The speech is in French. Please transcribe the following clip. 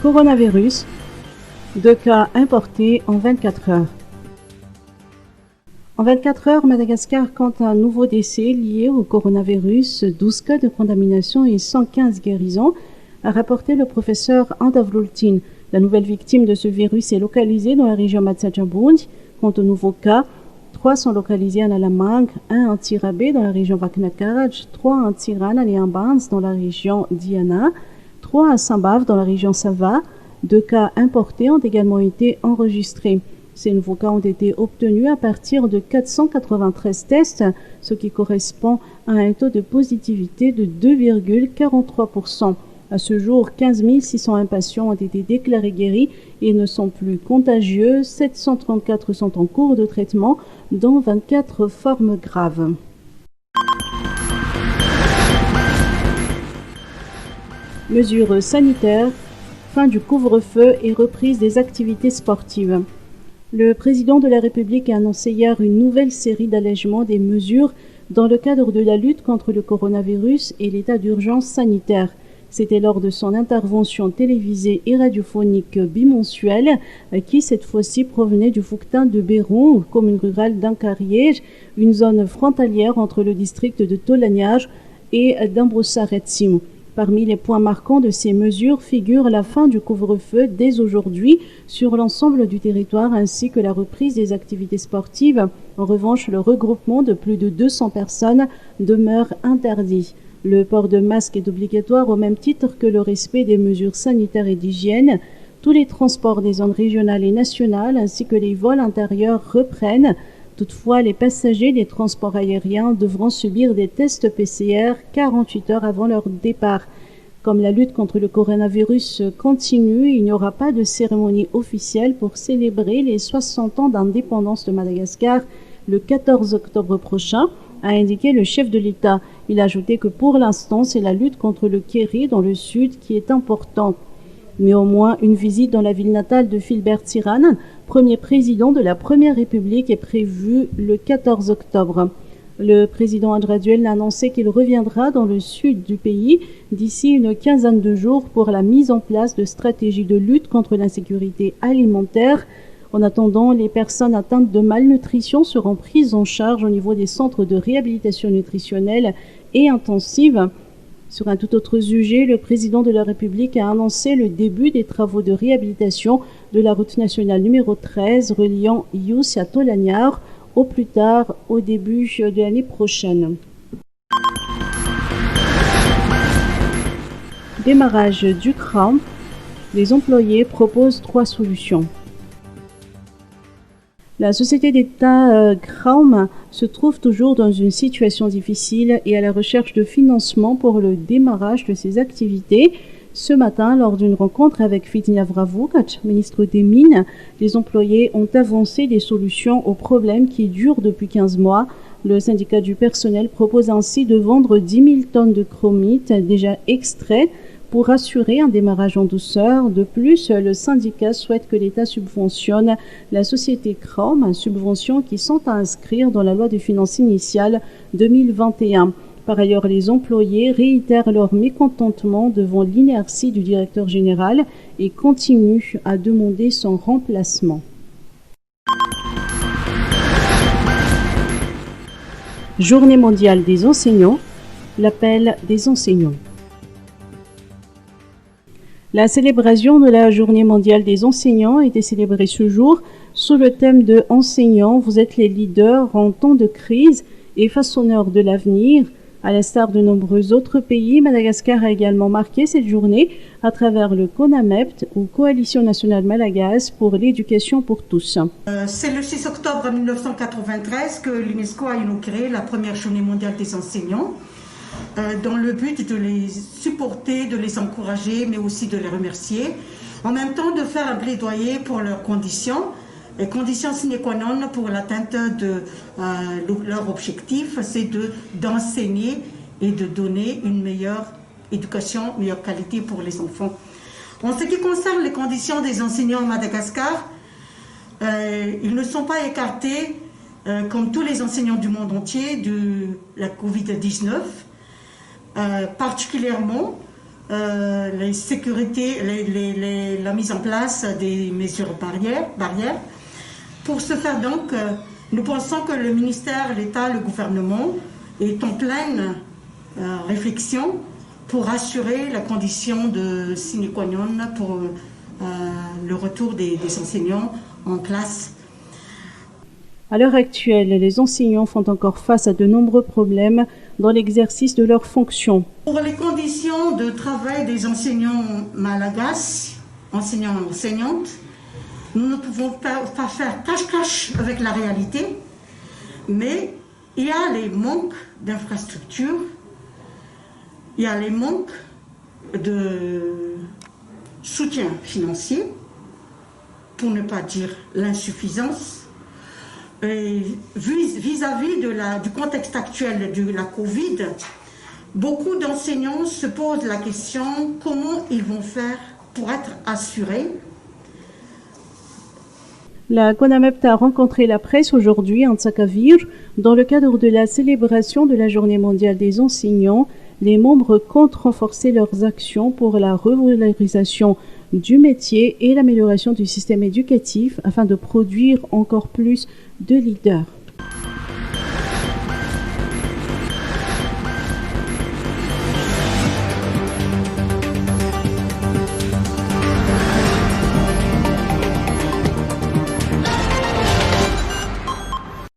Coronavirus, 2 cas importés en 24 heures. En 24 heures, Madagascar compte un nouveau décès lié au coronavirus, 12 cas de contamination et 115 guérisons, a rapporté le professeur Andavlultin. La nouvelle victime de ce virus est localisée dans la région Matsajabund. Quant aux nouveaux cas, 3 sont localisés en Alamang, 1 en Tirabé dans la région Vaknakaraj, 3 en Tirana et en Bans dans la région Diana, 3 à Sambav dans la région Sava. 2 cas importés ont également été enregistrés. Ces nouveaux cas ont été obtenus à partir de 493 tests, ce qui correspond à un taux de positivité de 2,43%. À ce jour, 15 601 patients ont été déclarés guéris et ne sont plus contagieux. 734 sont en cours de traitement, dont 24 formes graves. Mesures sanitaires, fin du couvre-feu et reprise des activités sportives. Le président de la République a annoncé hier une nouvelle série d'allègements des mesures dans le cadre de la lutte contre le coronavirus et l'état d'urgence sanitaire. C'était lors de son intervention télévisée et radiophonique bimensuelle qui, cette fois-ci, provenait du Fouctin de Béron, commune rurale d'Ankariej, une zone frontalière entre le district de Tolaniaj et d'Ambrosaretsim. Parmi les points marquants de ces mesures figure la fin du couvre-feu dès aujourd'hui sur l'ensemble du territoire ainsi que la reprise des activités sportives. En revanche, le regroupement de plus de 200 personnes demeure interdit. Le port de masque est obligatoire au même titre que le respect des mesures sanitaires et d'hygiène. Tous les transports des zones régionales et nationales ainsi que les vols intérieurs reprennent. Toutefois, les passagers des transports aériens devront subir des tests PCR 48 heures avant leur départ. Comme la lutte contre le coronavirus continue, il n'y aura pas de cérémonie officielle pour célébrer les 60 ans d'indépendance de Madagascar le 14 octobre prochain, a indiqué le chef de l'État. Il a ajouté que pour l'instant, c'est la lutte contre le kéri dans le sud qui est importante. Mais au moins une visite dans la ville natale de Filbert Tsiran, premier président de la Première République, est prévue le 14 octobre. Le président Andraduel a annoncé qu'il reviendra dans le sud du pays d'ici une quinzaine de jours pour la mise en place de stratégies de lutte contre l'insécurité alimentaire. En attendant, les personnes atteintes de malnutrition seront prises en charge au niveau des centres de réhabilitation nutritionnelle et intensive. Sur un tout autre sujet, le président de la République a annoncé le début des travaux de réhabilitation de la route nationale numéro 13 reliant Yous à Tolaniar, au plus tard au début de l'année prochaine. Démarrage du CRAM. Les employés proposent 3 solutions. La société d'État CRAM se trouve toujours dans une situation difficile et à la recherche de financement pour le démarrage de ses activités. Ce matin, lors d'une rencontre avec Fitina Vravoukat, ministre des Mines, les employés ont avancé des solutions aux problèmes qui durent depuis 15 mois. Le syndicat du personnel propose ainsi de vendre 10 000 tonnes de chromite déjà extraits pour assurer un démarrage en douceur. De plus, le syndicat souhaite que l'État subventionne la société CRAM, subvention qui sont à inscrire dans la loi de finances initiale 2021. Par ailleurs, les employés réitèrent leur mécontentement devant l'inertie du directeur général et continuent à demander son remplacement. Journée mondiale des enseignants, l'appel des enseignants. La célébration de la Journée mondiale des enseignants a été célébrée ce jour sous le thème de « Enseignants, vous êtes les leaders en temps de crise et façonneurs de l'avenir ». À l'instar de nombreux autres pays, Madagascar a également marqué cette journée à travers le CONAMEPT, ou Coalition nationale malagasy pour l'éducation pour tous. C'est le 6 octobre 1993 que l'UNESCO a inauguré la première Journée mondiale des enseignants, dans le but de les supporter, de les encourager, mais aussi de les remercier. En même temps, de faire un plaidoyer pour leurs conditions, les conditions sine qua non pour l'atteinte de leur objectif, c'est d'enseigner et de donner une meilleure éducation, meilleure qualité pour les enfants. En ce qui concerne les conditions des enseignants à Madagascar, ils ne sont pas écartés, comme tous les enseignants du monde entier, de la Covid-19. Particulièrement, les sécurités, la mise en place des mesures barrières. Pour ce faire donc, nous pensons que le ministère, l'État, le gouvernement est en pleine réflexion pour assurer la condition de sine qua non pour le retour des enseignants en classe. À l'heure actuelle, les enseignants font encore face à de nombreux problèmes dans l'exercice de leurs fonctions. Pour les conditions de travail des enseignants malagasy, enseignants et enseignantes, nous ne pouvons pas faire cache-cache avec la réalité, mais il y a les manques d'infrastructures, il y a les manques de soutien financier, pour ne pas dire l'insuffisance. Et vis-à-vis du contexte actuel de la Covid, beaucoup d'enseignants se posent la question comment ils vont faire pour être assurés. La CONAMEPT a rencontré la presse aujourd'hui en Tsakavir dans le cadre de la célébration de la Journée mondiale des enseignants. Les membres comptent renforcer leurs actions pour la revalorisation du métier et l'amélioration du système éducatif afin de produire encore plus de leaders.